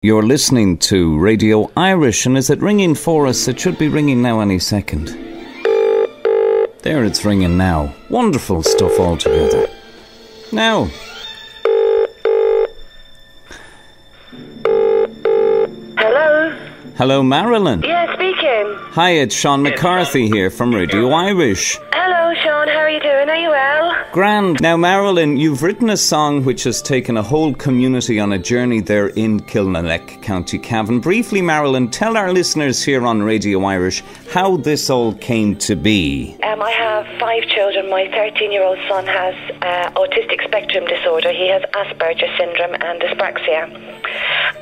You're listening to Radio Irish, and is it ringing for us? It should be ringing now any second. There, it's ringing now. Wonderful stuff altogether. Now. Hello? Hello, Marilyn. Yeah, speaking. Hi, it's Sean McCarthy here from Radio Irish. Hello, Sean. How are you doing? Are you well? Grand. Now, Marilyn, you've written a song which has taken a whole community on a journey there in Kilmallock, County Cavan. Briefly, Marilyn, tell our listeners here on Radio Irish how this all came to be. I have 5 children. My 13-year-old son has autistic spectrum disorder. He has Asperger's syndrome and dyspraxia.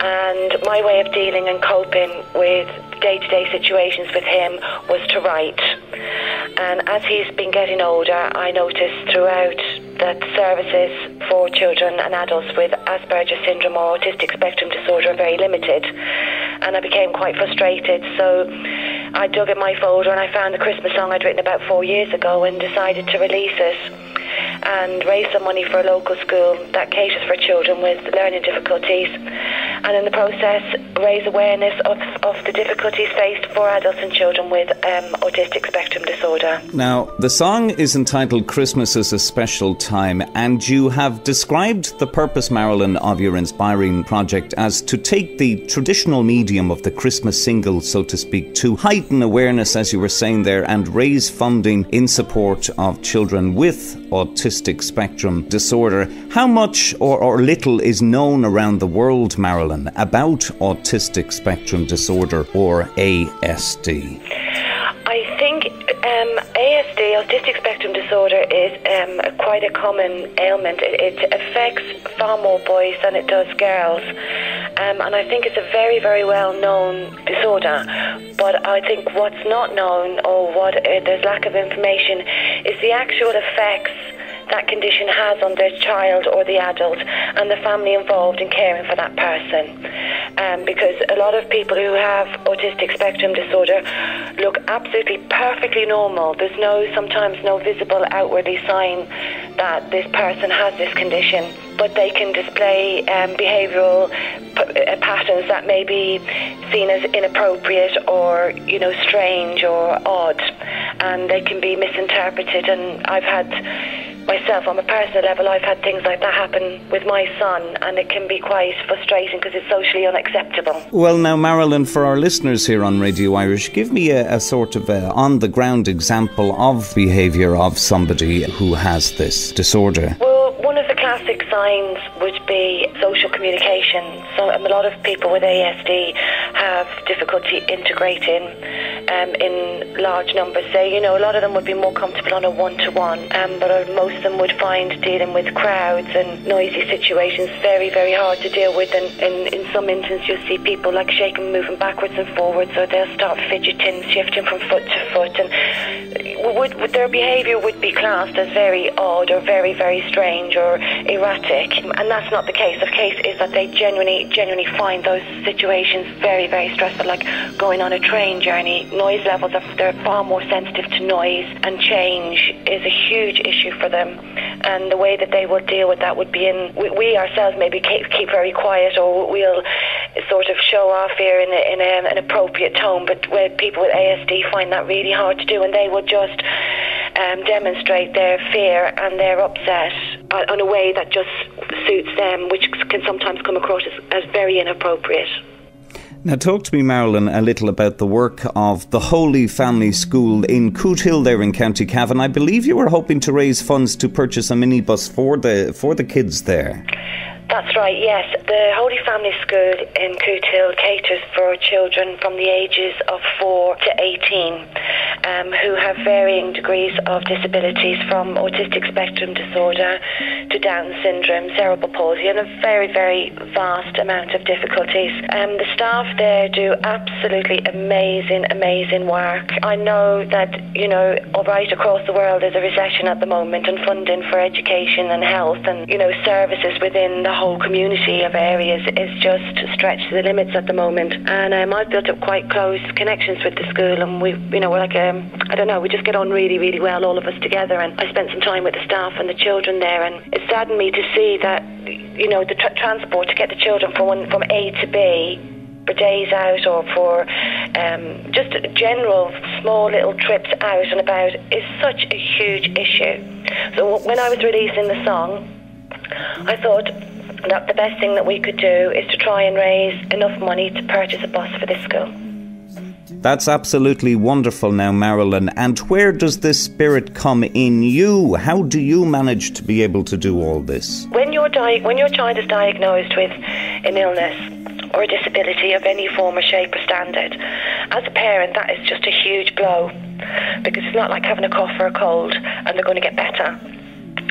And my way of dealing and coping with day-to-day situations with him was to write. And as he's been getting older, I noticed throughout that services for children and adults with Asperger's syndrome or autistic spectrum disorder are very limited. And I became quite frustrated, so I dug in my folder and I found the Christmas song I'd written about 4 years ago and decided to release it and raise some money for a local school that caters for children with learning difficulties, and in the process raise awareness of the difficulties faced for adults and children with autistic spectrum disorder. Now, the song is entitled Christmas is a Special Time, and you have described the purpose, Marilyn, of your inspiring project as to take the traditional medium of the Christmas single, so to speak, to heighten awareness, as you were saying there, and raise funding in support of children with autistic spectrum disorder. How much or little is known around the world, Marilyn, about autistic spectrum disorder or ASD? I think ASD, autistic spectrum disorder, is quite a common ailment. It affects far more boys than it does girls. And I think it's a very, very well-known disorder. But I think what's not known, or what there's lack of information, is the actual effects that condition has on the child or the adult and the family involved in caring for that person. Because a lot of people who have autistic spectrum disorder look absolutely perfectly normal. There's sometimes no visible outwardly sign that this person has this condition, but they can display behavioural patterns that may be seen as inappropriate or, strange or odd, and they can be misinterpreted. And I've had myself, on a personal level, I've had things like that happen with my son, and it can be quite frustrating because it's socially unacceptable. Well, now, Marilyn, for our listeners here on Radio Irish, give me a sort of on-the-ground example of behaviour of somebody who has this disorder. Well, one of the classic signs would be social communication. So a lot of people with ASD have difficulty integrating in large numbers. Say, a lot of them would be more comfortable on a one-to-one, but most of them would find dealing with crowds and noisy situations very, very hard to deal with. And in some instances, you'll see people like shaking, moving backwards and forwards, so they'll start fidgeting, shifting from foot to foot, and their behaviour would be classed as very odd or very, very strange or erratic. And that's not the case. The case is that they genuinely find those situations very, very stressful, like going on a train journey. Noise levels, they're far more sensitive to noise, and change is a huge issue for them. And the way that they will deal with that would be we ourselves maybe keep very quiet, or we'll sort of show our fear in an appropriate tone, but where people with ASD find that really hard to do, and they will just demonstrate their fear and their upset in a way that just suits them, which can sometimes come across as very inappropriate. Now, talk to me, Marilyn, a little about the work of the Holy Family School in Cootehill there in County Cavan. I believe you were hoping to raise funds to purchase a minibus for the kids there. That's right, yes. The Holy Family School in Cootehill caters for children from the ages of 4 to 18 who have varying degrees of disabilities, from autistic spectrum disorder to Down syndrome, cerebral palsy, and a very, very vast amount of difficulties. The staff there do absolutely amazing work. I know that, right across the world there's a recession at the moment, and funding for education and health and, services within the whole community of areas is just stretched to the limits at the moment. And I've built up quite close connections with the school, and we're like, we just get on really, really well, all of us together. And I spent some time with the staff and the children there, and it saddened me to see that you know, the transport to get the children from A to B for days out, or for just general small little trips out and about, is such a huge issue. So when I was releasing the song, I thought that the best thing that we could do is to try and raise enough money to purchase a bus for this school. That's absolutely wonderful now, Marilyn. And where does this spirit come in you? How do you manage to be able to do all this? When your child is diagnosed with an illness or a disability of any form or shape or standard, as a parent, that is just a huge blow, because it's not like having a cough or a cold and they're going to get better.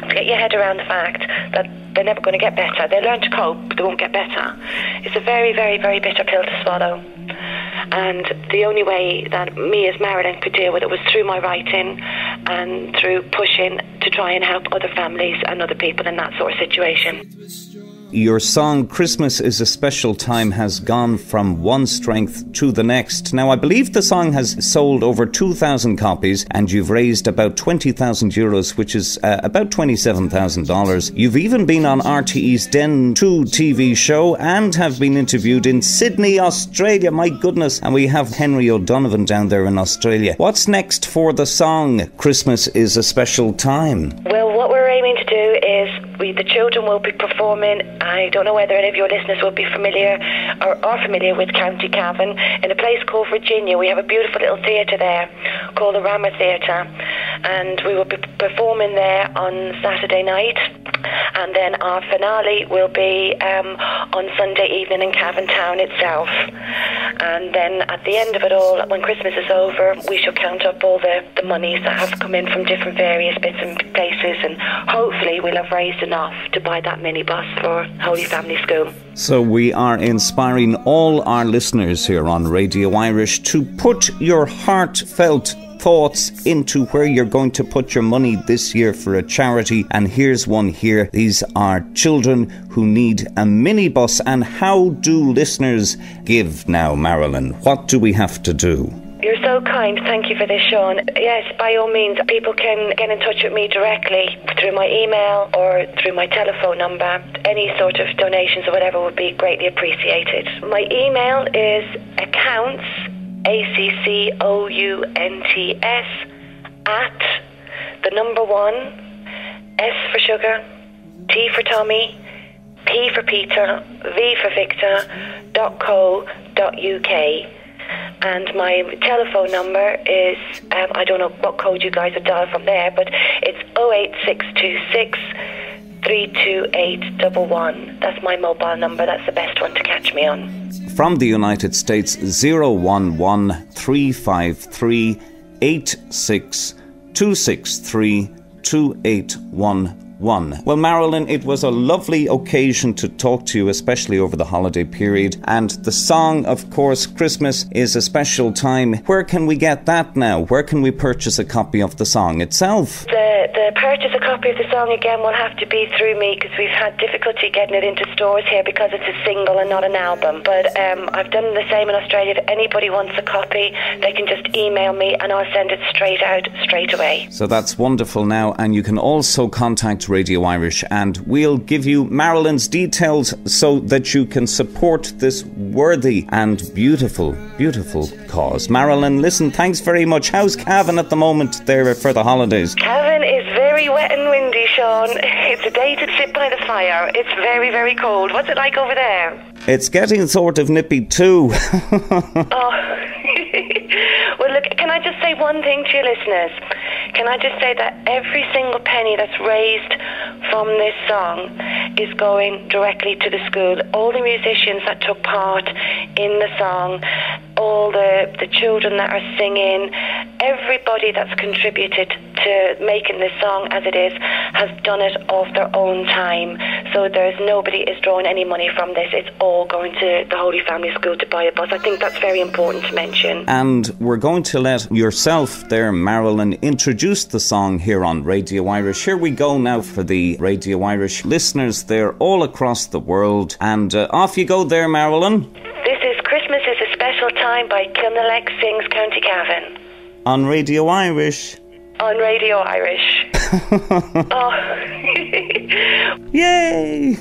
To get your head around the fact that they're never going to get better. They learn to cope, but they won't get better. It's a very, very, very bitter pill to swallow. And the only way that me as Marilyn could deal with it was through my writing and through pushing to try and help other families and other people in that sort of situation. Your song, Christmas is a Special Time, has gone from one strength to the next. Now, I believe the song has sold over 2,000 copies and you've raised about €20,000, which is about $27,000. You've even been on RTE's Den 2 TV show and have been interviewed in Sydney, Australia. My goodness. And we have Henry O'Donovan down there in Australia. What's next for the song, Christmas is a Special Time? Well, what we're aiming to do is the children will be performing. I don't know whether any of your listeners will be familiar or are familiar with County Cavan. In a place called Virginia, we have a beautiful little theatre there called the Rammer Theatre, and we will be performing there on Saturday night, and then our finale will be on Sunday evening in Cavan town itself. And then at the end of it all, when Christmas is over, we shall count up all the monies that have come in from different various bits and places, and hopefully we'll have raised enough to buy that minibus for Holy Family School. So we are inspiring all our listeners here on Radio Irish to put your heartfelt thoughts into where you're going to put your money this year for a charity. And here's one here. These are children who need a minibus. And how do listeners give now, Marilyn? What do we have to do? You're so kind. Thank you for this, Sean. Yes, by all means, people can get in touch with me directly through my email or through my telephone number. Any sort of donations or whatever would be greatly appreciated. My email is accounts, ACCOUNTS, at the number 1, S for sugar, T for Tommy, P for Peter, V for Victor, .co.uk. And my telephone number is, I don't know what code you guys have dialed from there, but it's 08626 32811. That's my mobile number. That's the best one to catch me on. From the United States, 011 353 86 263 2811. Well, Marilyn, it was a lovely occasion to talk to you, especially over the holiday period. And the song, of course, Christmas is a Special Time. Where can we get that now? Where can we purchase a copy of the song itself? The purchase a copy of the song again will have to be through me, because we've had difficulty getting it into stores here because it's a single and not an album. But I've done the same in Australia. If anybody wants a copy, they can just email me and I'll send it straight out, straight away. So that's wonderful now. And you can also contact Radio Irish and we'll give you Marilyn's details so that you can support this worthy and beautiful, beautiful cause. Marilyn, listen, thanks very much. How's Cavan at the moment there for the holidays? Cavan is very wet and windy, Sean. It's a day to sit by the fire. It's very, very cold. What's it like over there? It's getting sort of nippy too. Oh. Well, look, can I just say one thing to your listeners? Can I just say that every single penny that's raised from this song is going directly to the school. All the musicians that took part in the song, all the children that are singing, everybody that's contributed to making this song as it is has done it of their own time. So there's nobody is drawing any money from this. It's all going to the Holy Family School to buy a bus. I think that's very important to mention. And we're going to let yourself there, Marilyn, introduce the song here on Radio Irish. Here we go now for the Radio Irish listeners there all across the world. And off you go there, Marilyn. This is Christmas is a Special Time by Kilnalek Sings County Cavan. On Radio Irish. On Radio Irish. Oh. Yay!